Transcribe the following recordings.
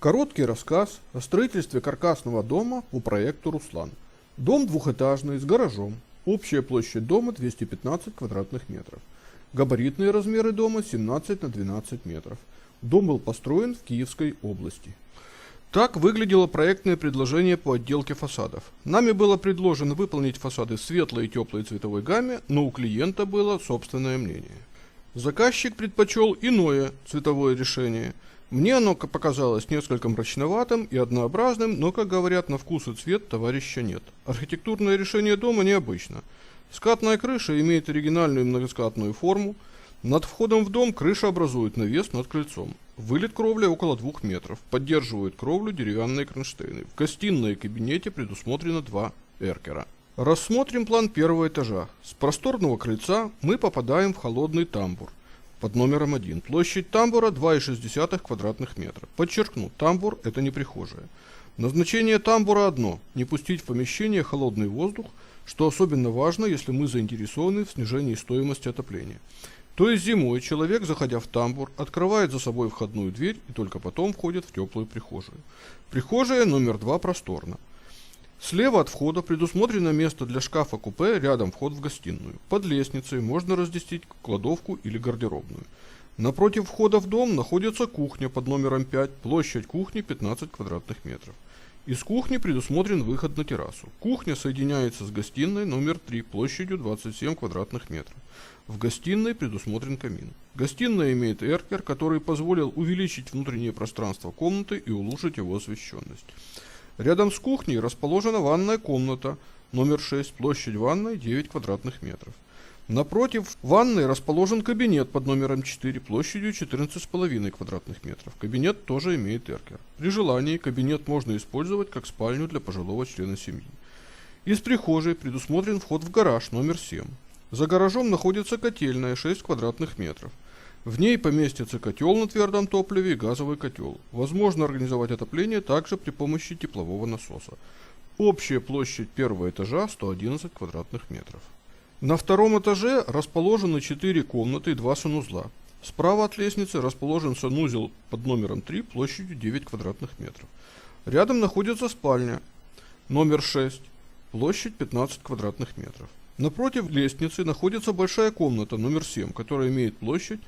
Короткий рассказ о строительстве каркасного дома по проекту «Руслан». Дом двухэтажный с гаражом. Общая площадь дома 215 квадратных метров. Габаритные размеры дома 17 на 12 метров. Дом был построен в Киевской области. Так выглядело проектное предложение по отделке фасадов. Нами было предложено выполнить фасады в светлой и теплой цветовой гамме, но у клиента было собственное мнение. Заказчик предпочел иное цветовое решение. Мне оно показалось несколько мрачноватым и однообразным, но, как говорят, на вкус и цвет товарища нет. Архитектурное решение дома необычно. Скатная крыша имеет оригинальную многоскатную форму. Над входом в дом крыша образует навес над крыльцом. Вылет кровли около 2 метров. Поддерживают кровлю деревянные кронштейны. В гостиной и кабинете предусмотрено 2 эркера. Рассмотрим план первого этажа. С просторного крыльца мы попадаем в холодный тамбур под номером 1. Площадь тамбура 2,6 квадратных метра. Подчеркну, тамбур – это не прихожая. Назначение тамбура одно – не пустить в помещение холодный воздух, что особенно важно, если мы заинтересованы в снижении стоимости отопления. То есть зимой человек, заходя в тамбур, открывает за собой входную дверь и только потом входит в теплую прихожую. Прихожая номер 2 просторна. Слева от входа предусмотрено место для шкафа-купе, рядом вход в гостиную. Под лестницей можно разместить кладовку или гардеробную. Напротив входа в дом находится кухня под номером 5, площадь кухни 15 квадратных метров. Из кухни предусмотрен выход на террасу. Кухня соединяется с гостиной номер 3 площадью 27 квадратных метров. В гостиной предусмотрен камин. Гостиная имеет эркер, который позволил увеличить внутреннее пространство комнаты и улучшить его освещенность. Рядом с кухней расположена ванная комната номер 6, площадь ванной 9 квадратных метров. Напротив ванной расположен кабинет под номером 4 площадью 14,5 квадратных метров. Кабинет тоже имеет эркер. При желании кабинет можно использовать как спальню для пожилого члена семьи. Из прихожей предусмотрен вход в гараж номер 7. За гаражом находится котельная 6 квадратных метров. В ней поместится котел на твердом топливе и газовый котел. Возможно организовать отопление также при помощи теплового насоса. Общая площадь первого этажа 111 квадратных метров. На втором этаже расположены 4 комнаты и 2 санузла. Справа от лестницы расположен санузел под номером 3 площадью 9 квадратных метров. Рядом находится спальня номер 6, площадь 15 квадратных метров. Напротив лестницы находится большая комната номер 7, которая имеет площадь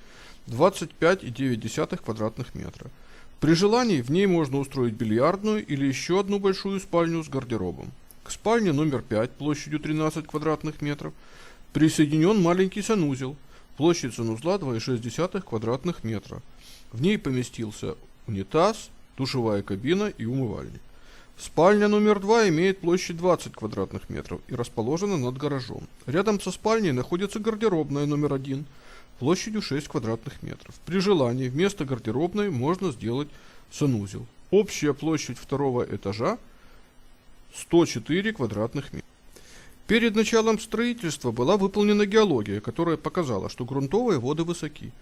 25,9 квадратных метра. При желании в ней можно устроить бильярдную или еще одну большую спальню с гардеробом. К спальне номер 5 площадью 13 квадратных метров присоединен маленький санузел. Площадь санузла 2,6 квадратных метра. В ней поместился унитаз, душевая кабина и умывальник. Спальня номер 2 имеет площадь 20 квадратных метров и расположена над гаражом. Рядом со спальней находится гардеробная номер 1 площадью 6 квадратных метров. При желании вместо гардеробной можно сделать санузел. Общая площадь второго этажа 104 квадратных метра. Перед началом строительства была выполнена геология, которая показала, что грунтовые воды высоки.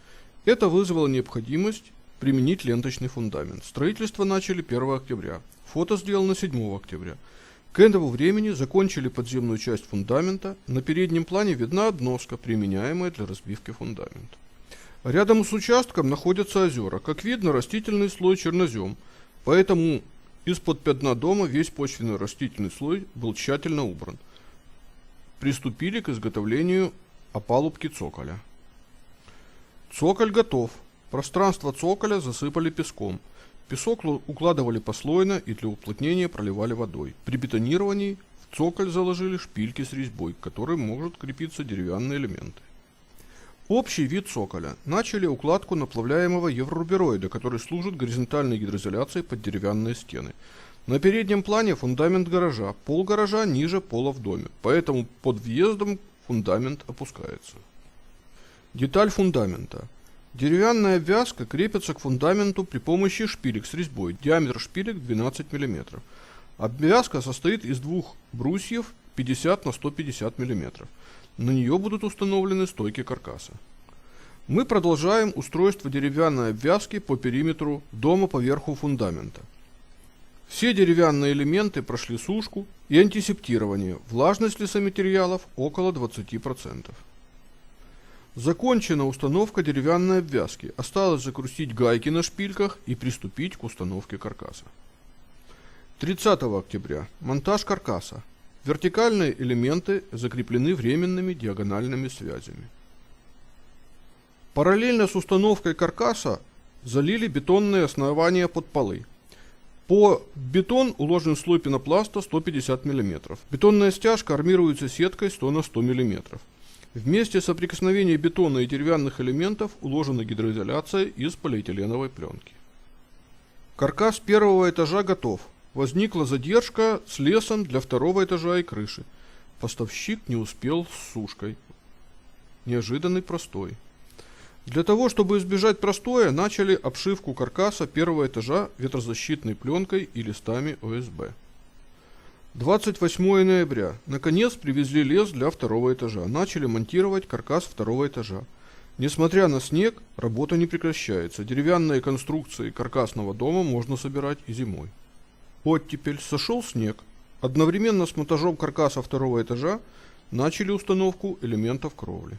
Это вызвало необходимость применить ленточный фундамент. Строительство начали 1 октября. Фото сделано 7 октября. К этому времени закончили подземную часть фундамента. На переднем плане видна обноска, применяемая для разбивки фундамента. Рядом с участком находятся озера. Как видно, растительный слой чернозем, поэтому из-под пятна дома весь почвенный растительный слой был тщательно убран. Приступили к изготовлению опалубки цоколя. Цоколь готов. Пространство цоколя засыпали песком. Песок укладывали послойно и для уплотнения проливали водой. При бетонировании в цоколь заложили шпильки с резьбой, к которым могут крепиться деревянные элементы. Общий вид цоколя. Начали укладку наплавляемого еврорубероида, который служит горизонтальной гидроизоляцией под деревянные стены. На переднем плане фундамент гаража. Пол гаража ниже пола в доме, поэтому под въездом фундамент опускается. Деталь фундамента. Деревянная обвязка крепится к фундаменту при помощи шпилек с резьбой. Диаметр шпилек 12 мм. Обвязка состоит из 2 брусьев 50 на 150 мм. На нее будут установлены стойки каркаса. Мы продолжаем устройство деревянной обвязки по периметру дома поверху фундамента. Все деревянные элементы прошли сушку и антисептирование. Влажность лесоматериалов около 20%. Закончена установка деревянной обвязки. Осталось закрутить гайки на шпильках и приступить к установке каркаса. 30 октября. Монтаж каркаса. Вертикальные элементы закреплены временными диагональными связями. Параллельно с установкой каркаса залили бетонные основания под полы. По бетон уложен слой пенопласта 150 мм. Бетонная стяжка армируется сеткой 100 на 100 мм. В месте соприкосновения бетона и деревянных элементов уложена гидроизоляция из полиэтиленовой пленки. Каркас первого этажа готов. Возникла задержка с лесом для второго этажа и крыши. Поставщик не успел с сушкой. Неожиданный простой. Для того, чтобы избежать простоя, начали обшивку каркаса первого этажа ветрозащитной пленкой и листами ОСБ. 28 ноября. Наконец привезли лес для второго этажа. Начали монтировать каркас второго этажа. Несмотря на снег, работа не прекращается. Деревянные конструкции каркасного дома можно собирать и зимой. Оттепель, сошел снег. Одновременно с монтажом каркаса второго этажа начали установку элементов кровли.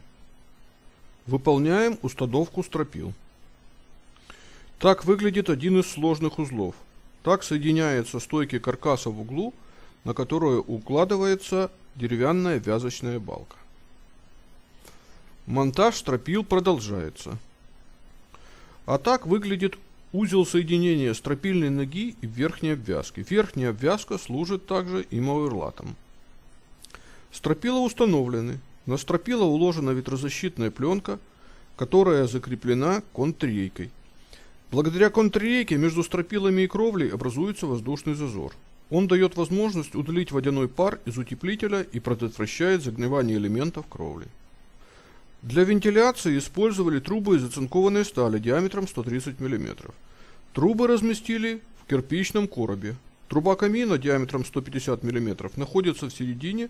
Выполняем установку стропил. Так выглядит один из сложных узлов. Так соединяются стойки каркаса в углу, на которую укладывается деревянная вязочная балка. Монтаж стропил продолжается. А так выглядит узел соединения стропильной ноги и верхней обвязки. Верхняя обвязка служит также и мауэрлатом. Стропила установлены. На стропила уложена ветрозащитная пленка, которая закреплена контррейкой. Благодаря контррейке между стропилами и кровлей образуется воздушный зазор. Он дает возможность удалить водяной пар из утеплителя и предотвращает загнивание элементов кровли. Для вентиляции использовали трубы из оцинкованной стали диаметром 130 мм. Трубы разместили в кирпичном коробе. Труба камина диаметром 150 мм находится в середине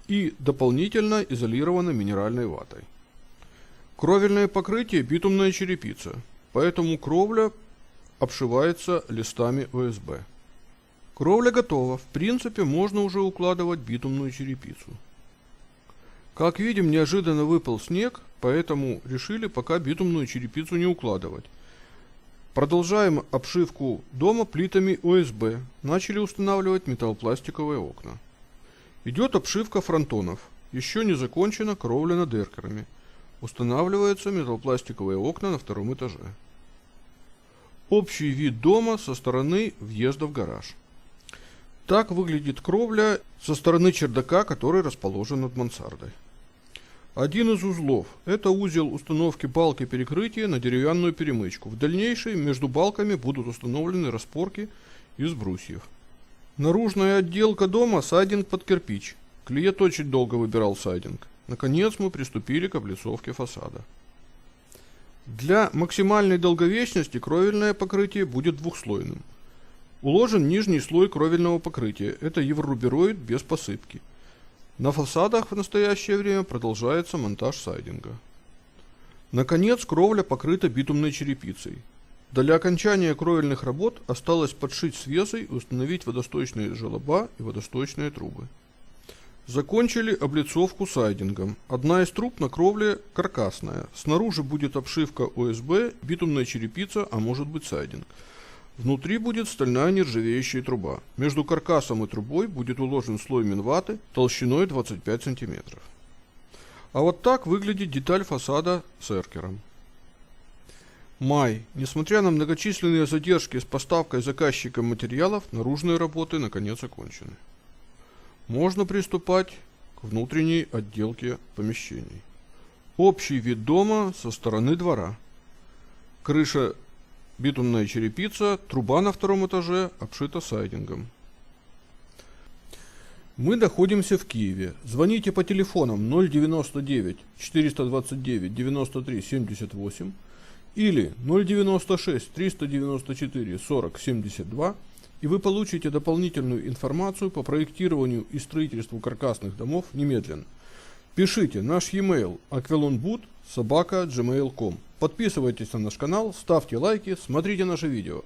и дополнительно изолирована минеральной ватой. Кровельное покрытие битумная черепица, поэтому кровля обшивается листами ОСБ. Кровля готова, в принципе можно уже укладывать битумную черепицу. Как видим, неожиданно выпал снег, поэтому решили пока битумную черепицу не укладывать. Продолжаем обшивку дома плитами ОСБ, начали устанавливать металлопластиковые окна. Идет обшивка фронтонов, еще не закончена кровля над эркерами. Устанавливаются металлопластиковые окна на втором этаже. Общий вид дома со стороны въезда в гараж. Так выглядит кровля со стороны чердака, который расположен над мансардой. Один из узлов – это узел установки балки перекрытия на деревянную перемычку. В дальнейшем между балками будут установлены распорки из брусьев. Наружная отделка дома – сайдинг под кирпич. Клиент очень долго выбирал сайдинг. Наконец мы приступили к облицовке фасада. Для максимальной долговечности кровельное покрытие будет двухслойным. Уложен нижний слой кровельного покрытия. Это еврорубероид без посыпки. На фасадах в настоящее время продолжается монтаж сайдинга. Наконец, кровля покрыта битумной черепицей. Для окончания кровельных работ осталось подшить свесой и установить водосточные желоба и водосточные трубы. Закончили облицовку сайдингом. Одна из труб на кровле каркасная. Снаружи будет обшивка ОСБ, битумная черепица, а может быть сайдинг. Внутри будет стальная нержавеющая труба. Между каркасом и трубой будет уложен слой минваты толщиной 25 см. А вот так выглядит деталь фасада с эркером. Май. Несмотря на многочисленные задержки с поставкой заказчиком материалов, наружные работы наконец окончены. Можно приступать к внутренней отделке помещений. Общий вид дома со стороны двора. Крыша битумная черепица, труба на втором этаже обшита сайдингом. Мы находимся в Киеве. Звоните по телефонам 099 429 93 78 или 096 394 40 72, и вы получите дополнительную информацию по проектированию и строительству каркасных домов немедленно. Пишите наш e-mail aquelonbud@gmail.com. Подписывайтесь на наш канал, ставьте лайки, смотрите наши видео.